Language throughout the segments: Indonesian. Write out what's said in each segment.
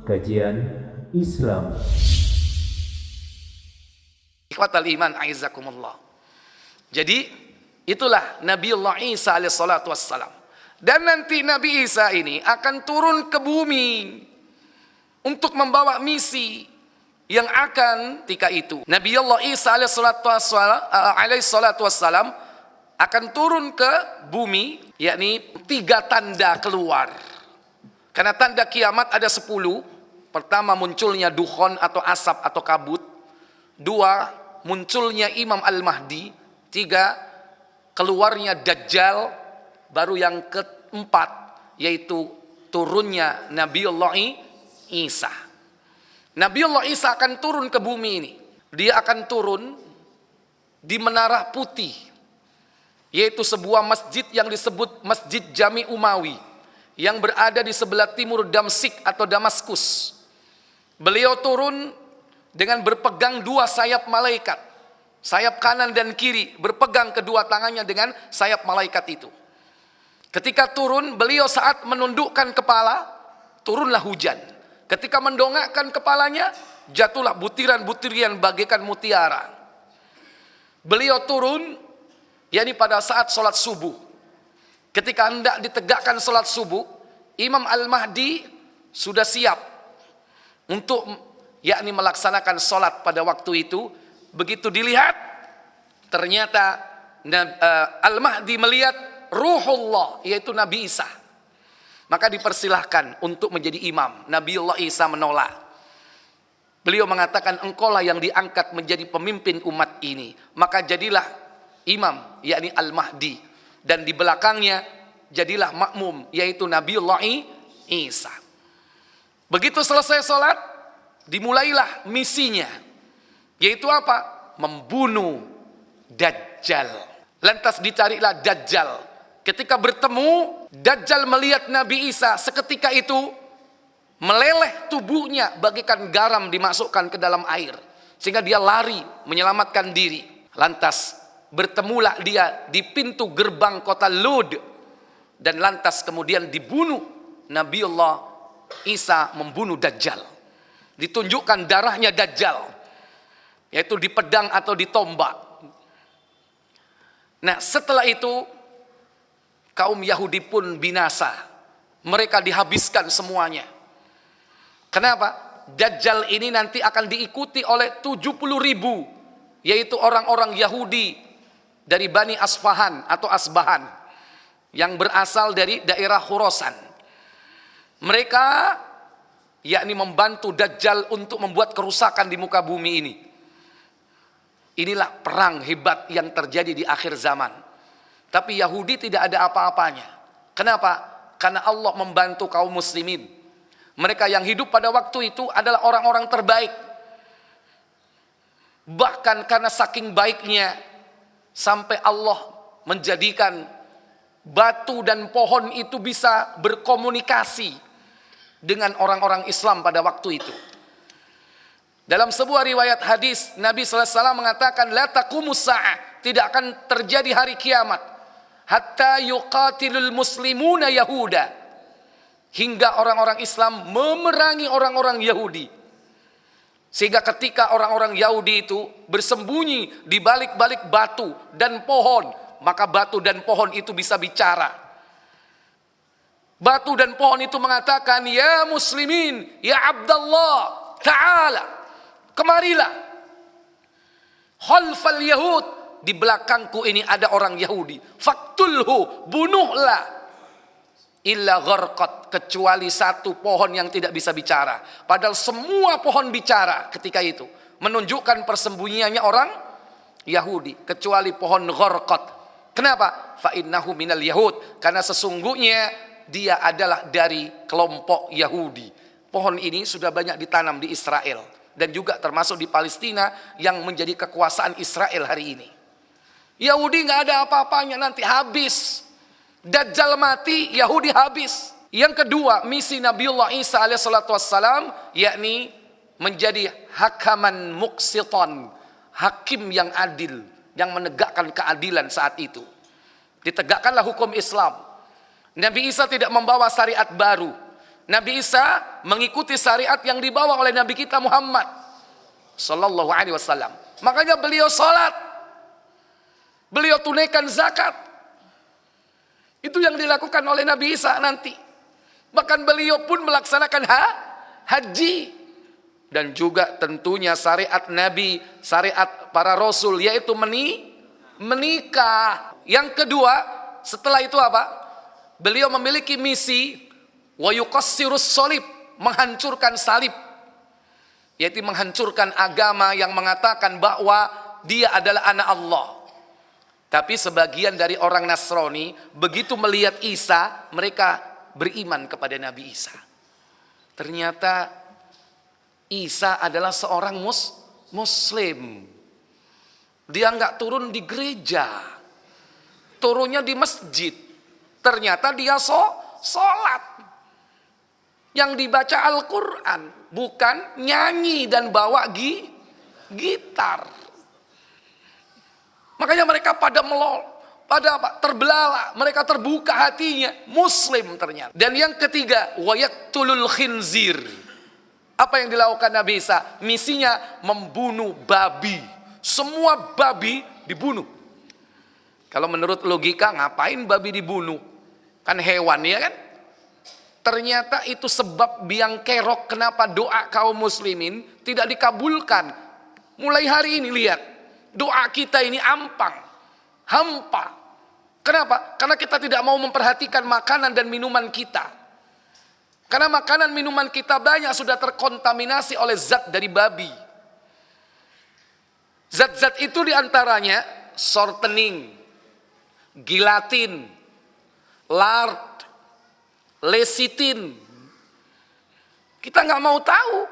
kajian Islam. Ikhwatal iman aizakumullah. Jadi itulah Nabiullah Isa alaihissalatu wassalam. Dan nanti Nabi Isa ini akan turun ke bumi untuk membawa misi yang akan ketika itu Nabiullah Isa alaihissalatu wassalam akan turun ke bumi, yakni 3 tanda keluar. Karena tanda kiamat ada 10. Pertama, munculnya dukhon atau asap atau kabut. 2, munculnya Imam Al-Mahdi. 3, keluarnya Dajjal. Baru yang keempat, yaitu turunnya Nabiullah Isa. Nabiullah Isa akan turun ke bumi ini. Dia akan turun di Menara Putih, yaitu sebuah masjid yang disebut Masjid Jami Umawi, yang berada di sebelah timur Damsyik atau Damaskus. Beliau turun dengan berpegang 2 sayap malaikat, sayap kanan dan kiri, berpegang kedua tangannya dengan sayap malaikat itu. Ketika turun, beliau saat menundukkan kepala, turunlah hujan. Ketika mendongakkan kepalanya, jatuhlah butiran-butiran bagaikan mutiara. Beliau turun, yakni pada saat sholat subuh. Ketika hendak ditegakkan sholat subuh, Imam Al-Mahdi sudah siap untuk yakni melaksanakan sholat pada waktu itu. Begitu dilihat, ternyata Al-Mahdi melihat Ruhullah, yaitu Nabi Isa. Maka dipersilahkan untuk menjadi imam. Nabiullah Isa menolak. Beliau mengatakan, engkaulah yang diangkat menjadi pemimpin umat ini. Maka jadilah imam, yakni Al-Mahdi. Dan di belakangnya jadilah makmum, yaitu Nabiullah Isa. Begitu selesai sholat, dimulailah misinya. Yaitu apa? Membunuh Dajjal. Lantas dicarilah Dajjal. Ketika bertemu, Dajjal melihat Nabi Isa, seketika itu meleleh tubuhnya bagaikan garam dimasukkan ke dalam air, sehingga dia lari menyelamatkan diri. Lantas bertemulah dia di pintu gerbang kota Lud, dan lantas kemudian dibunuh. Nabiullah Isa membunuh Dajjal. Ditunjukkan darahnya Dajjal, yaitu di pedang atau di tombak. Nah, setelah itu kaum Yahudi pun binasa. Mereka dihabiskan semuanya. Kenapa? Dajjal ini nanti akan diikuti oleh 70.000, yaitu orang-orang Yahudi dari Bani Asfahan atau Asbahan, yang berasal dari daerah Khurasan. Mereka yakni membantu Dajjal untuk membuat kerusakan di muka bumi ini. Inilah perang hebat yang terjadi di akhir zaman. Tapi Yahudi tidak ada apa-apanya. Kenapa? Karena Allah membantu kaum muslimin. Mereka yang hidup pada waktu itu adalah orang-orang terbaik. Bahkan karena saking baiknya, sampai Allah menjadikan batu dan pohon itu bisa berkomunikasi dengan orang-orang Islam pada waktu itu. Dalam sebuah riwayat hadis, Nabi SAW mengatakan, la taqumus sa'ah, tidak akan terjadi hari kiamat hatta yuqatilul muslimuna yahuda, hingga orang-orang Islam memerangi orang-orang Yahudi. Sehingga ketika orang-orang Yahudi itu bersembunyi di balik-balik batu dan pohon, maka batu dan pohon itu bisa bicara. Batu dan pohon itu mengatakan, ya muslimin, ya Abdallah, ta'ala, kemarilah. Khalfal Yahud, di belakangku ini ada orang Yahudi. Faktulhu, bunuhlah. Illa gharqat, kecuali satu pohon yang tidak bisa bicara. Padahal semua pohon bicara ketika itu, menunjukkan persembunyiannya orang Yahudi, kecuali pohon gharqat. Kenapa? Fa innahu minal Yahud, karena sesungguhnya dia adalah dari kelompok Yahudi. Pohon ini sudah banyak ditanam di Israel, dan juga termasuk di Palestina yang menjadi kekuasaan Israel hari ini. Yahudi nggak ada apa-apanya, nanti habis. Dajjal mati, Yahudi habis. Yang kedua, misi Nabiullah Isa alaihissalatu wassalam, yakni menjadi hakaman muqsitan, hakim yang adil, yang menegakkan keadilan saat itu. Ditegakkanlah hukum Islam. Nabi Isa tidak membawa syariat baru. Nabi Isa mengikuti syariat yang dibawa oleh Nabi kita Muhammad sallallahu alaihi wasallam. Makanya beliau salat, beliau tunaikan zakat. Itu yang dilakukan oleh Nabi Isa nanti. Bahkan beliau pun melaksanakan haji. Dan juga tentunya syariat Nabi, syariat para Rasul, yaitu menikah. Yang kedua, setelah itu apa? Beliau memiliki misi wa yuqassirus salib, menghancurkan salib. Yaitu menghancurkan agama yang mengatakan bahwa dia adalah anak Allah. Tapi sebagian dari orang Nasrani begitu melihat Isa, mereka beriman kepada Nabi Isa. Ternyata Isa adalah seorang Muslim. Dia nggak turun di gereja, turunnya di masjid. Ternyata dia sholat. Yang dibaca Al-Quran, bukan nyanyi dan bawa gitar. Makanya mereka pada terbelalak, mereka terbuka hatinya, Muslim ternyata. Dan yang ketiga, wayaqtulul khinzir. Apa yang dilakukan Nabi Isa? Misinya membunuh babi. Semua babi dibunuh. Kalau menurut logika, ngapain babi dibunuh? Kan hewan, ya kan? Ternyata itu sebab biang kerok kenapa doa kaum muslimin tidak dikabulkan. Mulai hari ini lihat, doa kita ini hampa. Kenapa? Karena kita tidak mau memperhatikan makanan dan minuman kita. Karena makanan minuman kita banyak sudah terkontaminasi oleh zat dari babi. Zat-zat itu diantaranya shortening, gelatin, lard, lecithin. Kita nggak mau tahu.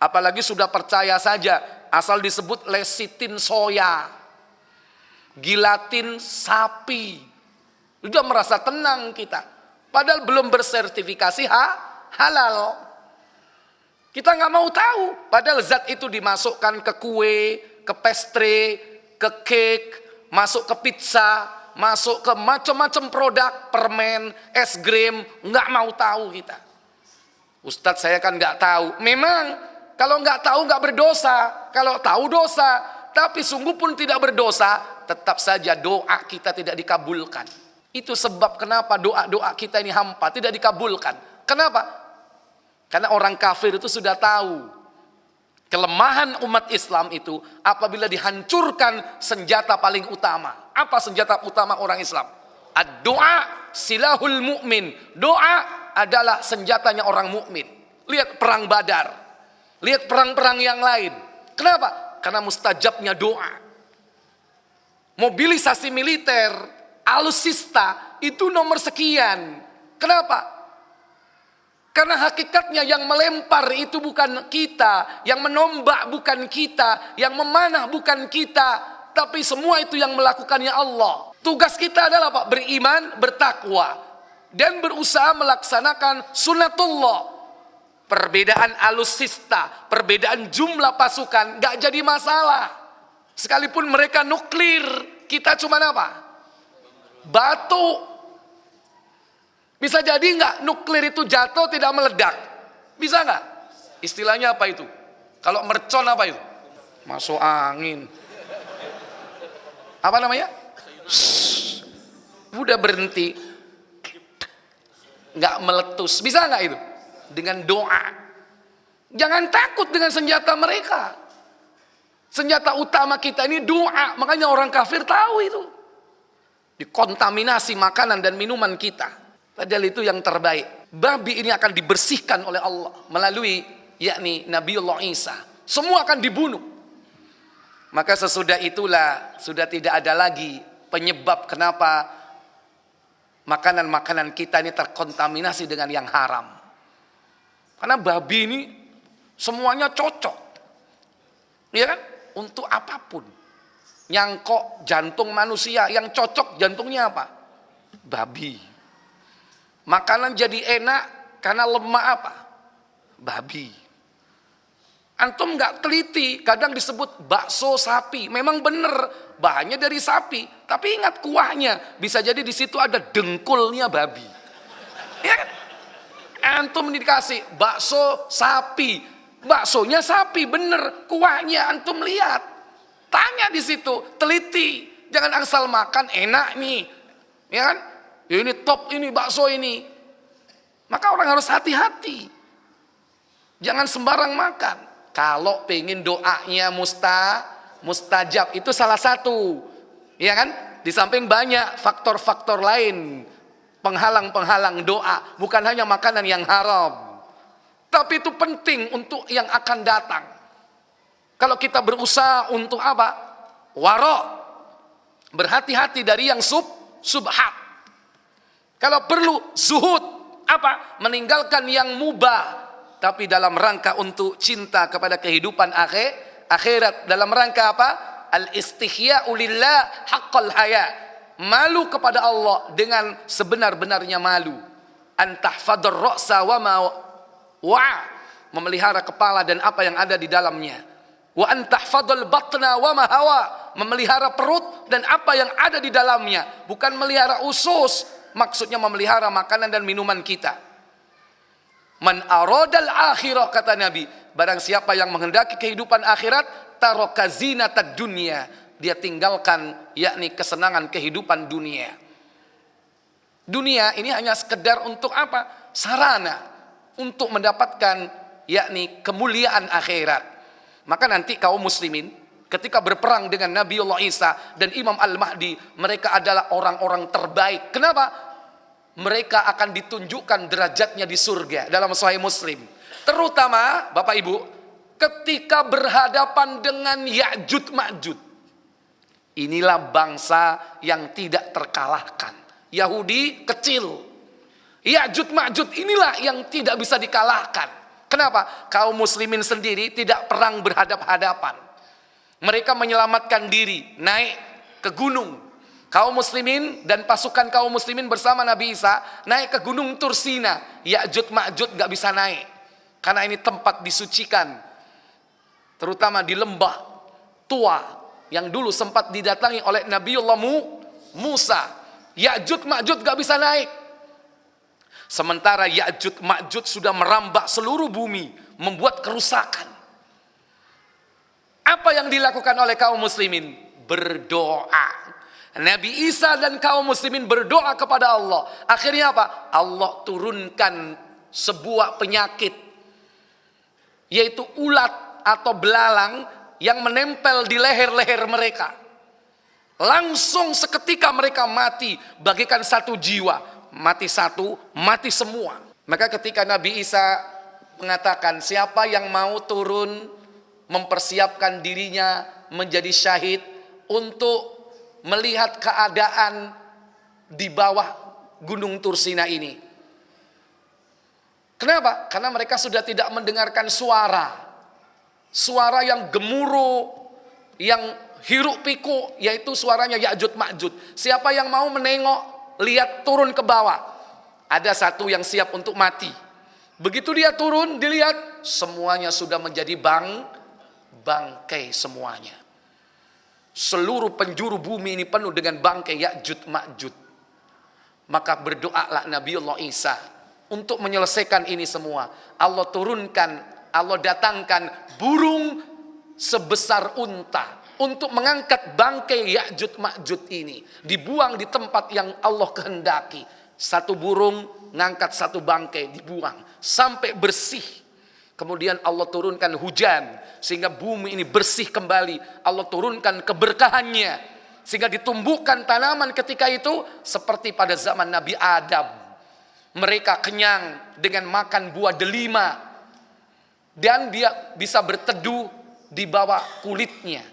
Apalagi sudah percaya saja, asal disebut lecithin soya, gelatin sapi. Sudah merasa tenang kita. Padahal belum bersertifikasi halal. Kita nggak mau tahu. Padahal zat itu dimasukkan ke kue, ke pastry, ke cake, masuk ke pizza, masuk ke macam-macam produk, permen, es krim. Nggak mau tahu kita. Ustadz, saya kan nggak tahu. Memang kalau nggak tahu nggak berdosa. Kalau tahu dosa. Tapi sungguh pun tidak berdosa, tetap saja doa kita tidak dikabulkan. Itu sebab kenapa doa-doa kita ini hampa, tidak dikabulkan. Kenapa? Karena orang kafir itu sudah tahu kelemahan umat Islam itu apabila dihancurkan senjata paling utama. Apa senjata utama orang Islam? Ad-doa silahul mu'min. Doa adalah senjatanya orang mukmin. Lihat perang Badar. Lihat perang-perang yang lain. Kenapa? Karena mustajabnya doa. Mobilisasi militer, alutsista itu nomor sekian. Kenapa? Karena hakikatnya yang melempar itu bukan kita, yang menombak bukan kita, yang memanah bukan kita, tapi semua itu yang melakukannya Allah. Tugas kita adalah Pak, beriman, bertakwa, dan berusaha melaksanakan sunnatullah. Perbedaan alutsista, perbedaan jumlah pasukan gak jadi masalah. Sekalipun mereka nuklir, kita cuma apa? Batu. Bisa jadi nggak nuklir itu jatuh tidak meledak? Bisa nggak? Istilahnya apa itu? Kalau mercon apa itu? Masuk angin. Apa namanya? Udah berhenti. Nggak meletus. Bisa nggak itu? Dengan doa. Jangan takut dengan senjata mereka. Senjata utama kita ini doa. Makanya orang kafir tahu itu. Dikontaminasi makanan dan minuman kita. Padahal itu yang terbaik. Babi ini akan dibersihkan oleh Allah melalui yakni Nabiullah Isa. Semua akan dibunuh. Maka sesudah itulah sudah tidak ada lagi penyebab kenapa makanan-makanan kita ini terkontaminasi dengan yang haram. Karena babi ini semuanya cocok. Ya kan? Untuk apapun. Nyangkok jantung manusia, yang cocok jantungnya apa? Babi. Makanan jadi enak karena lemak apa? Babi. Antum nggak teliti, kadang disebut bakso sapi. Memang benar, bahannya dari sapi. Tapi ingat kuahnya, bisa jadi di situ ada dengkulnya babi. Ya kan? antum dikasih bakso sapi, baksonya sapi bener, kuahnya antum lihat, tanya di situ, teliti, jangan asal makan enak nih, ya kan? Ya ini top ini bakso ini, maka orang harus hati-hati, jangan sembarang makan. Kalau pengen doanya mustajab itu salah satu, ya kan? Di samping banyak faktor-faktor lain penghalang-penghalang doa, bukan hanya makanan yang haram. Tapi itu penting untuk yang akan datang. Kalau kita berusaha untuk apa? Warok. Berhati-hati dari yang subhat. Kalau perlu zuhud, apa? Meninggalkan yang mubah. Tapi dalam rangka untuk cinta kepada kehidupan akhirat. Dalam rangka apa? Al-istihya'u lillah haqqal haya. Malu kepada Allah dengan sebenar-benarnya malu. Antahfadar ra'sa wa ma memelihara kepala dan apa yang ada di dalamnya. Wa antahfadal batna wa ma hawa, memelihara perut dan apa yang ada di dalamnya, bukan melihara usus, maksudnya memelihara makanan dan minuman kita. Man aradal akhirah, kata Nabi, barang siapa yang menghendaki kehidupan akhirat, taraka zinatad dunya, dia tinggalkan yakni kesenangan kehidupan dunia. Dunia ini hanya sekedar untuk apa? Sarana untuk mendapatkan yakni kemuliaan akhirat. Maka nanti kaum muslimin ketika berperang dengan Nabiullah Isa dan Imam Al-Mahdi, mereka adalah orang-orang terbaik. Kenapa? Mereka akan ditunjukkan derajatnya di surga dalam Sahih Muslim. Terutama Bapak Ibu, ketika berhadapan dengan Ya'juj Ma'juj. Inilah bangsa yang tidak terkalahkan. Yahudi kecil. Ya'juj Ma'juj inilah yang tidak bisa dikalahkan. Kenapa? Kaum muslimin sendiri tidak perang berhadap-hadapan. Mereka menyelamatkan diri, naik ke gunung. Kaum muslimin dan pasukan kaum muslimin bersama Nabi Isa naik ke gunung Tursina. Ya'juj Ma'juj gak bisa naik. Karena ini tempat disucikan. Terutama di lembah tua yang dulu sempat didatangi oleh Nabiullah Musa. Ya'juj Ma'juj gak bisa naik. Sementara Ya'juj Ma'juj sudah merambah seluruh bumi, membuat kerusakan. Apa yang dilakukan oleh kaum muslimin? Berdoa. Nabi Isa dan kaum muslimin berdoa kepada Allah. Akhirnya apa? Allah turunkan sebuah penyakit, yaitu ulat atau belalang yang menempel di leher-leher mereka. Langsung seketika mereka mati, bagaikan satu jiwa. Mati satu, mati semua. Maka ketika Nabi Isa mengatakan, siapa yang mau turun mempersiapkan dirinya menjadi syahid untuk melihat keadaan di bawah gunung Tursina ini. Kenapa? Karena mereka sudah tidak mendengarkan suara yang gemuruh, yang hiruk pikuk, yaitu suaranya Ya'juj Ma'juj. Siapa yang mau menengok, lihat turun ke bawah, ada satu yang siap untuk mati. Begitu dia turun, dilihat semuanya sudah menjadi bangkai semuanya. Seluruh penjuru bumi ini penuh dengan bangkai Ya'juj Ma'juj. Maka berdoalah Nabiullah Isa untuk menyelesaikan ini semua. Allah turunkan, Allah datangkan burung sebesar unta untuk mengangkat bangkai Ya'juj Ma'juj ini, dibuang di tempat yang Allah kehendaki. Satu burung ngangkat satu bangkai, dibuang sampai bersih. Kemudian Allah turunkan hujan sehingga bumi ini bersih kembali. Allah turunkan keberkahannya sehingga ditumbuhkan tanaman ketika itu seperti pada zaman Nabi Adam. Mereka kenyang dengan makan buah delima dan dia bisa berteduh di bawah kulitnya.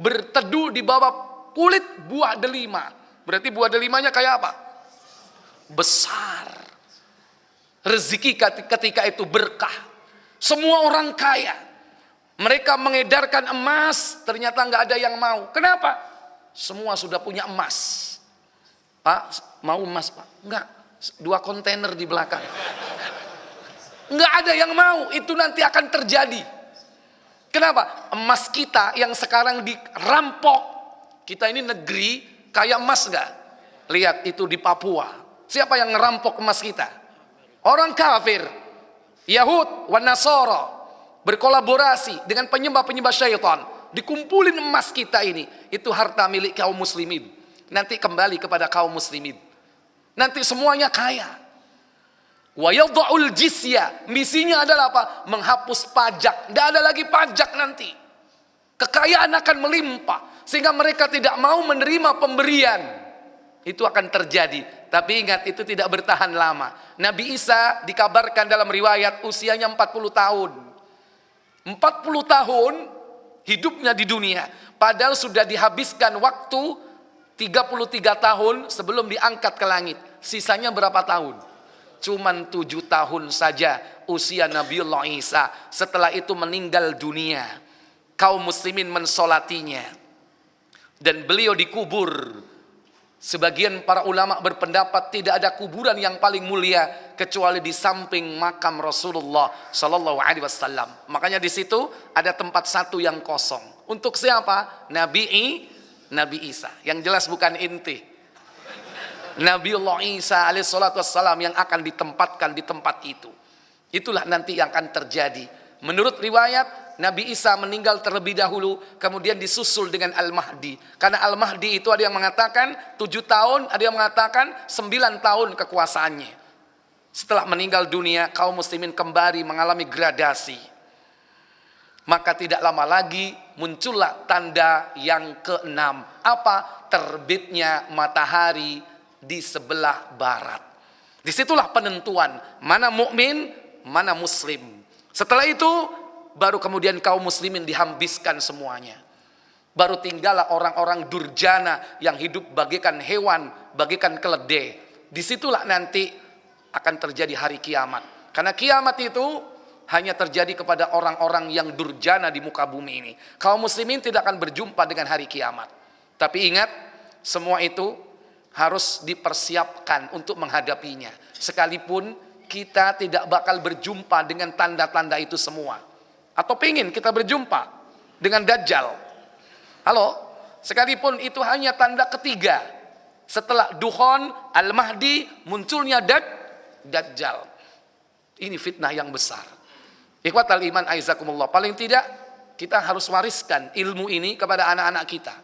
Berteduh di bawah kulit buah delima. Berarti buah delimanya kayak apa? Besar. Rezeki ketika itu berkah. Semua orang kaya. Mereka mengedarkan emas, ternyata nggak ada yang mau. Kenapa? Semua sudah punya emas. Pak, mau emas Pak? Enggak. 2 kontainer di belakang. Enggak ada yang mau, itu nanti akan terjadi. Kenapa? Emas kita yang sekarang dirampok. Kita ini negeri kaya emas enggak? Lihat itu di Papua. Siapa yang ngerampok emas kita? Orang kafir, Yahud wan Nasara berkolaborasi dengan penyembah-penyembah syaitan. Dikumpulin emas kita ini, itu harta milik kaum muslimin. Nanti kembali kepada kaum muslimin. Nanti semuanya kaya. Wa yadha'ul jizya, misinya adalah apa? Menghapus pajak. Tidak ada lagi pajak nanti. Kekayaan akan melimpah sehingga mereka tidak mau menerima pemberian. Itu akan terjadi. Tapi ingat, itu tidak bertahan lama. Nabi Isa dikabarkan dalam riwayat usianya 40 tahun. 40 tahun hidupnya di dunia. Padahal sudah dihabiskan waktu 33 tahun sebelum diangkat ke langit. Sisanya berapa tahun? Cuman 7 tahun saja usia Nabiullah Isa. Setelah itu meninggal dunia. Kaum muslimin mensolatinya. Dan beliau dikubur. Sebagian para ulama berpendapat tidak ada kuburan yang paling mulia kecuali di samping makam Rasulullah Sallallahu Alaihi Wasallam. Makanya di situ ada tempat satu yang kosong. Untuk siapa? Nabi Isa. Yang jelas bukan inti. Nabiullah Isa alaihissalatu wassalam yang akan ditempatkan di tempat itu. Itulah nanti yang akan terjadi. Menurut riwayat, Nabi Isa meninggal terlebih dahulu, kemudian disusul dengan Al-Mahdi. Karena Al-Mahdi itu ada yang mengatakan 7 tahun, ada yang mengatakan 9 tahun kekuasaannya. Setelah meninggal dunia, kaum muslimin kembali mengalami gradasi. Maka tidak lama lagi muncullah tanda yang ke-6. Apa? Terbitnya matahari di sebelah barat. Disitulah penentuan mana mukmin, mana muslim. Setelah itu baru kemudian kaum muslimin dihabiskan semuanya. Baru tinggallah orang-orang durjana yang hidup bagaikan hewan, bagaikan keledai. Disitulah nanti akan terjadi hari kiamat. Karena kiamat itu hanya terjadi kepada orang-orang yang durjana di muka bumi ini. Kaum muslimin tidak akan berjumpa dengan hari kiamat. Tapi ingat, semua itu harus dipersiapkan untuk menghadapinya. Sekalipun kita tidak bakal berjumpa dengan tanda-tanda itu semua. Atau pengen kita berjumpa dengan Dajjal. Halo, sekalipun itu hanya tanda ketiga. Setelah Dukhon, Al-Mahdi, munculnya Dajjal. Ini fitnah yang besar. Ikhwatal iman aizakumullah. Paling tidak kita harus wariskan ilmu ini kepada anak-anak kita.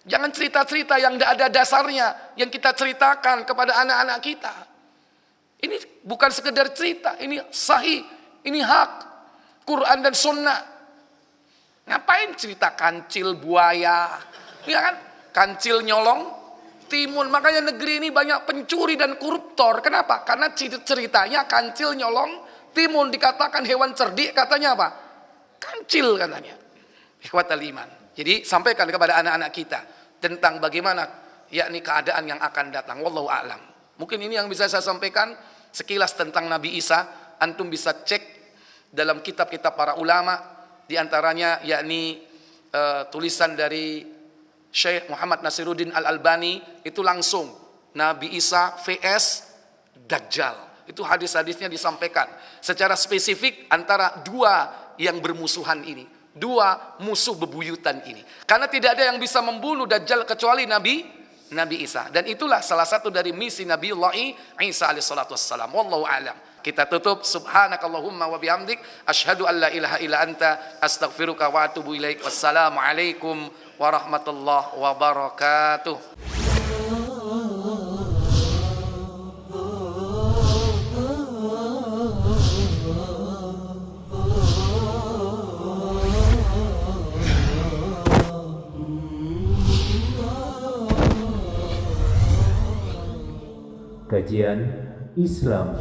Jangan cerita-cerita yang tidak ada dasarnya yang kita ceritakan kepada anak-anak kita. Ini bukan sekedar cerita, ini sahih, ini hak. Quran dan sunnah. Ngapain cerita kancil buaya? Ya kan? Kancil nyolong timun. Makanya negeri ini banyak pencuri dan koruptor. Kenapa? Karena ceritanya kancil nyolong timun. Dikatakan hewan cerdik, katanya apa? Kancil katanya. Ikhwatal iman. Jadi sampaikan kepada anak-anak kita tentang bagaimana yakni keadaan yang akan datang. Wallahu a'lam. Mungkin ini yang bisa saya sampaikan sekilas tentang Nabi Isa. Antum bisa cek dalam kitab-kitab para ulama, diantaranya yakni tulisan dari Syekh Muhammad Nasiruddin Al-Albani, itu langsung Nabi Isa vs Dajjal. Itu hadis-hadisnya disampaikan secara spesifik antara dua yang bermusuhan ini, dua musuh bebuyutan ini. Karena tidak ada yang bisa membunuh Dajjal kecuali Nabi Isa. Dan itulah salah satu dari misi Nabiullah Isa alaihissalatu wassalam. Wallahu a'lam. Kita tutup. Subhanakallahumma wa bihamdik asyhadu an la ilaha illa anta astaghfiruka wa atubu ilaik. Wassalamu alaikum warahmatullahi wabarakatuh. Kajian Islam